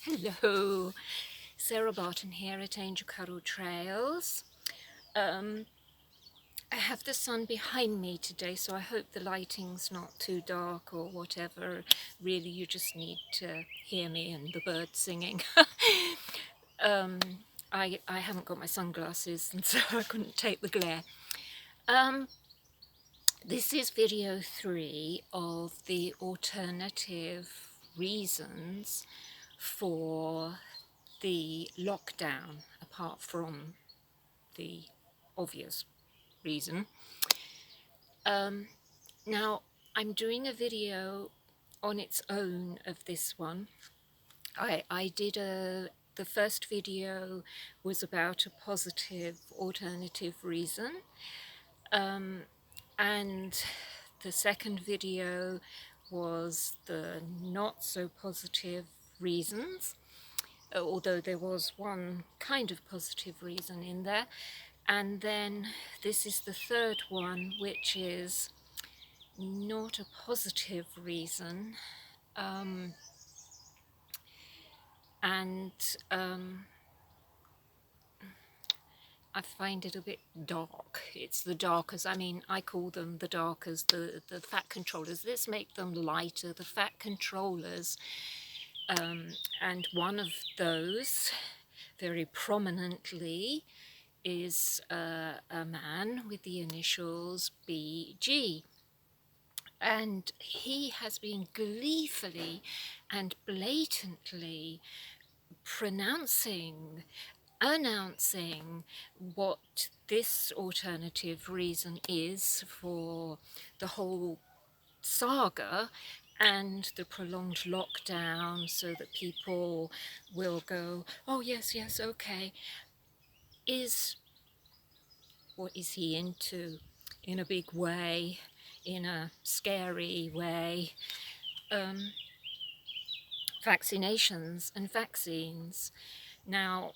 Hello, Sarah Barton here at Angel Cuddle Trails. I have the sun behind me today, so I hope the lighting's not too dark or whatever. Really, you just need to hear me and the birds singing. um, I haven't got my sunglasses, and so I couldn't take the glare. This is video 3 of the alternative reasons for the lockdown, apart from the obvious reason. Now, I'm doing a video on its own of this one. The first video was about a positive alternative reason, and the second video was the not so positive reasons, although there was one kind of positive reason in there. And then this is the third one, which is not a positive reason. I find it a bit dark. It's the darkers. I mean, I call them the darkers, the fat controllers. Let's make them lighter, the fat controllers. And one of those, very prominently, is a man with the initials BG. And he has been gleefully and blatantly announcing what this alternative reason is for the whole saga and the prolonged lockdown, so that people will go, oh yes, okay. What is he into, in a big way, in a scary way? Vaccinations and vaccines. Now,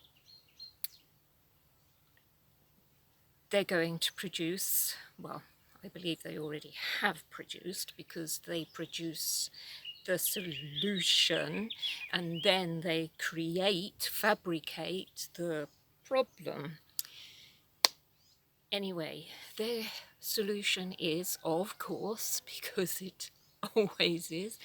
they're going to produce, well, I believe they already have produced, because they produce the solution and then they fabricate the problem. Anyway, their solution is, of course, because it always is,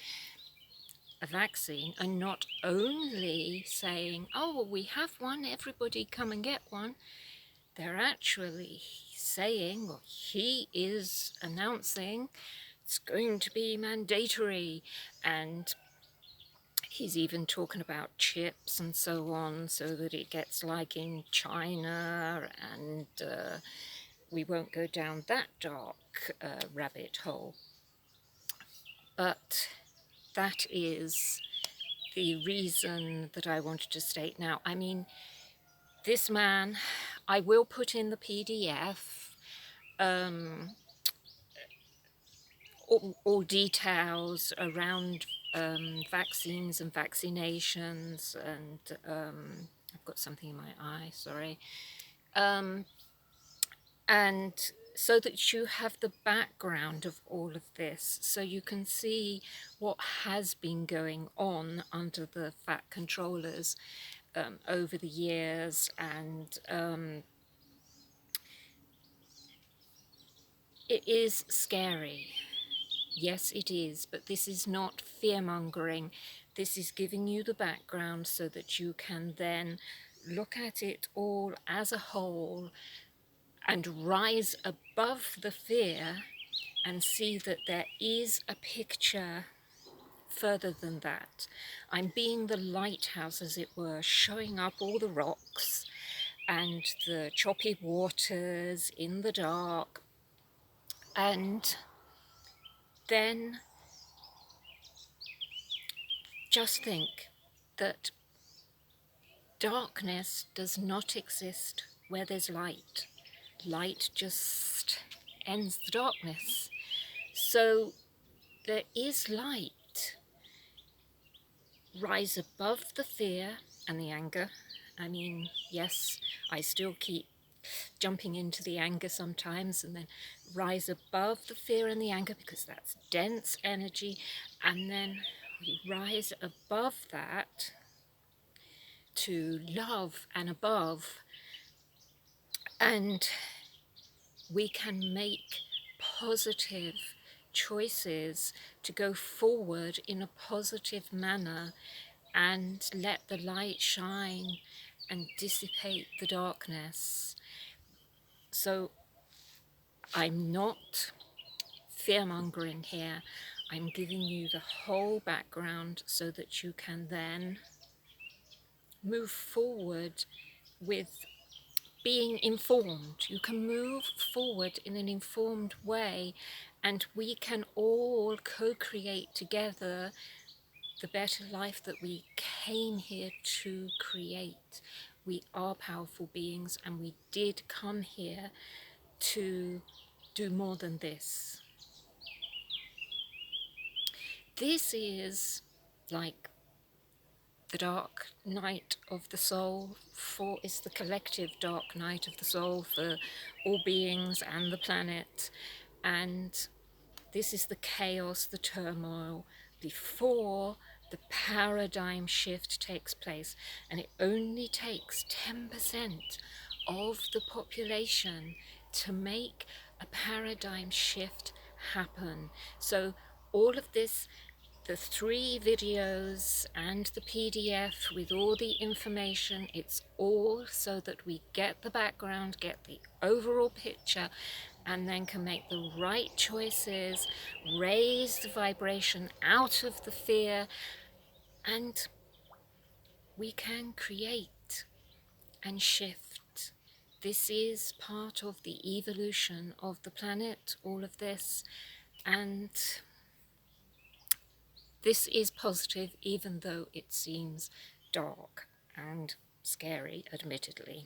a vaccine, and not only saying, oh, well, we have one, everybody come and get one. They're actually saying, well, he is announcing it's going to be mandatory, and he's even talking about chips and so on, so that it gets like in China, and we won't go down that dark rabbit hole. But that is the reason that I wanted to state now. I mean, this man, I will put in the PDF, all details around vaccines and vaccinations, and I've got something in my eye, sorry. And so that you have the background of all of this, so you can see what has been going on under the fat controllers over the years. And it is scary. Yes, it is, but this is not fear-mongering. This is giving you the background so that you can then look at it all as a whole and rise above the fear and see that there is a picture further than that. I'm being the lighthouse, as it were, showing up all the rocks and the choppy waters in the dark. And then just think that darkness does not exist where there's light. Light just ends the darkness. So there is light. Rise above the fear and the anger. I mean, yes, I still keep jumping into the anger sometimes, and then rise above the fear and the anger, because that's dense energy. And then we rise above that to love and above, and we can make positive choices to go forward in a positive manner and let the light shine and dissipate the darkness. So I'm not fear-mongering here. I'm giving you the whole background so that you can then move forward with being informed. You can move forward in an informed way, and we can all co-create together the better life that we came here to create. We are powerful beings, and we did come here to do more than this. This is like the dark night of the soul. For is the collective dark night of the soul for all beings and the planet. And this is the chaos, the turmoil before the paradigm shift takes place. And it only takes 10% of the population to make a paradigm shift happen. So all of this, the 3 videos and the PDF with all the information, it's all so that we get the background, get the overall picture, and then can make the right choices, raise the vibration out of the fear, and we can create and shift. This is part of the evolution of the planet, all of this, and this is positive, even though it seems dark and scary, admittedly.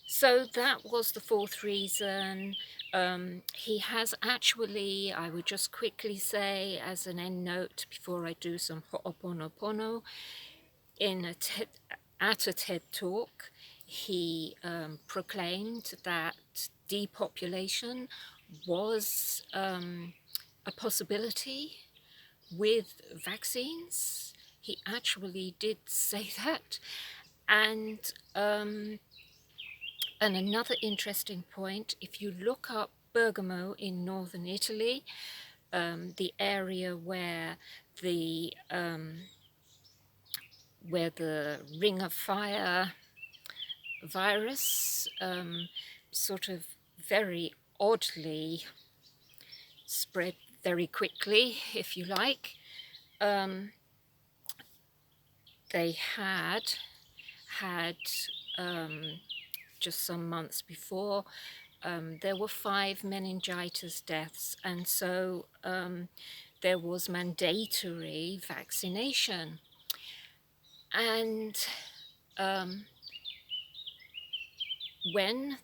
So that was the 4th reason. He has actually, I would just quickly say as an end note before I do some ho'oponopono, at a TED talk, he proclaimed that depopulation was a possibility with vaccines. He actually did say that. And another interesting point, if you look up Bergamo in northern Italy, the area where the Ring of Fire virus sort of very oddly spread very quickly, if you like. They had just some months before, there were 5 meningitis deaths, and so there was mandatory vaccination. And when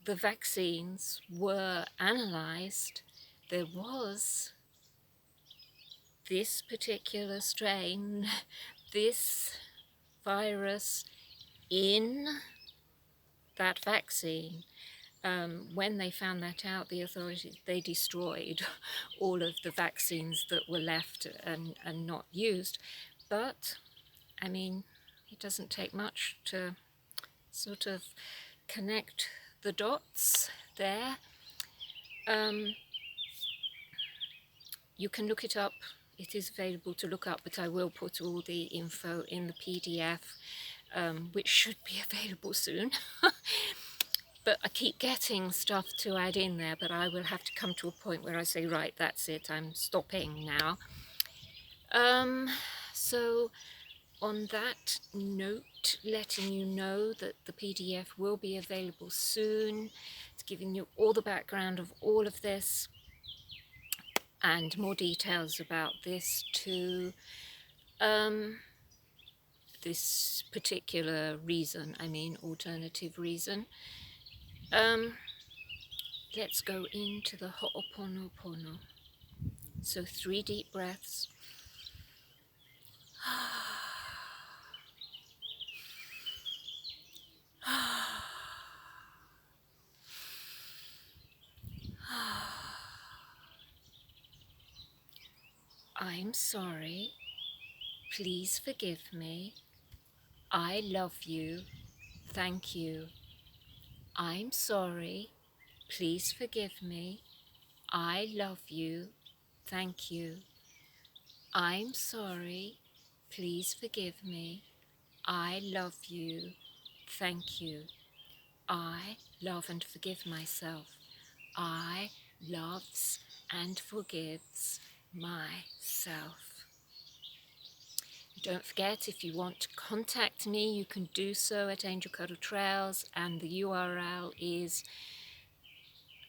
the vaccines were analysed, there was this particular strain, this virus in that vaccine. When they found that out, the authorities, they destroyed all of the vaccines that were left and not used. But, I mean, it doesn't take much to sort of connect the dots there. You can look it up. It is available to look up, but I will put all the info in the PDF, which should be available soon. But I keep getting stuff to add in there, but I will have to come to a point where I say, right, that's it, I'm stopping now. So on that note, letting you know that the PDF will be available soon. It's giving you all the background of all of this and more details about this too. This particular reason, I mean alternative reason. Let's go into the ho'oponopono. So 3 deep breaths. I'm sorry. Please forgive me. I love you. Thank you. I'm sorry. Please forgive me. I love you. Thank you. I'm sorry. Please forgive me. I love you. Thank you. I love and forgive myself. I loves and forgives myself. Don't forget, if you want to contact me, you can do so at Angel Cuddle Trails, and the URL is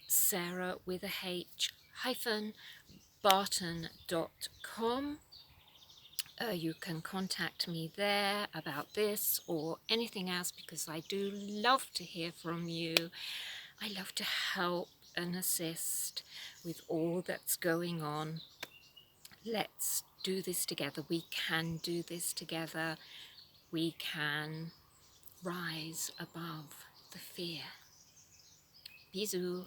Sarah with a H hyphen Barton.com. You can contact me there about this or anything else, because I do love to hear from you. I love to help and assist with all that's going on. Let's do this together. We can do this together. We can rise above the fear. Bisous.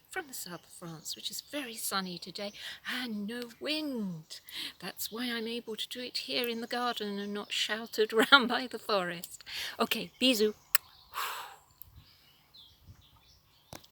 From the south of France, which is very sunny today and no wind. That's why I'm able to do it here in the garden and not shouted around by the forest. Okay, bisous.